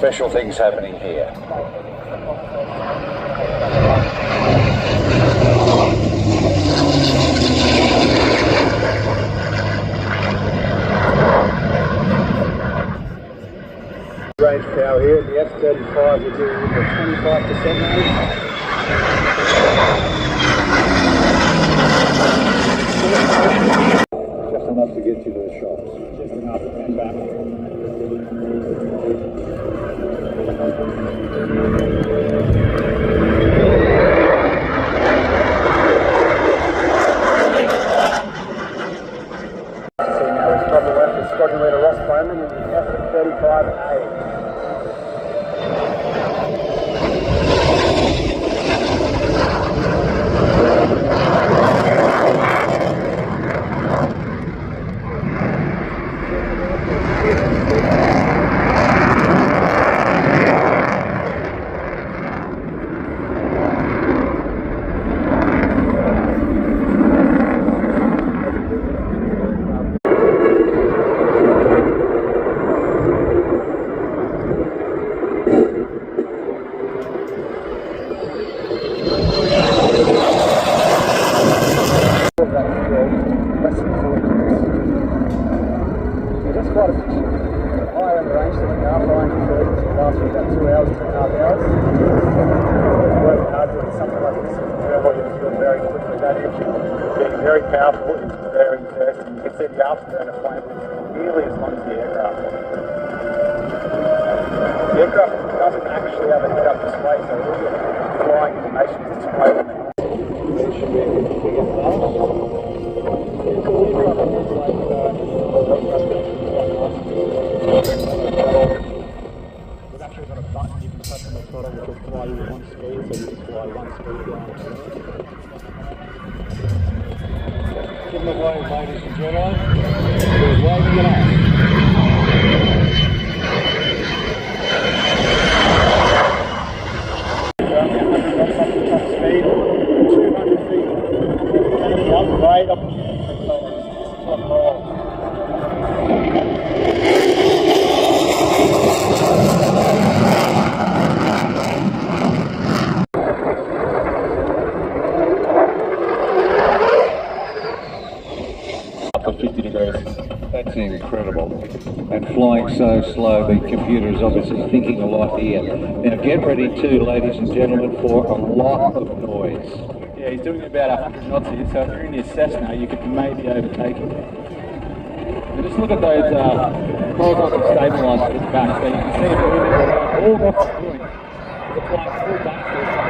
special things happening here. Range power here, the F-35 we're doing the 25% range. Just enough to get you to the shops. Just enough and back. So now we're squadron left with Squadron Leader Ross Bowman in the F-35A. That's quite efficient. Higher in the range than the car, flying for last week about 2 hours, 2.5 hours. Working hard doing something like this. Turbo is doing very quickly. That engine being very powerful is very interesting. You can see the afterburner flame is nearly as long as the aircraft. The aircraft doesn't actually have a head-up display, so all your flying information is displayed on there. It should be a good thing as well. We've actually got a button you can press on the throttle which will fly you one speed, so you just fly one speed down. Give them a wave, ladies and gentlemen. We're waving it off. Top speed, 200 feet. And the upgrade up to top roll. Up to 50 degrees. That's incredible. And flying so slow, the computer is obviously thinking a lot here. Now get ready too, ladies and gentlemen, for a lot of noise. Yeah, he's doing about 100 knots here, so if you're in your Cessna, you could maybe overtake him. But just look at those horizontal stabilisers at the back, so you can see it moving around. All that's doing is applying full backstep.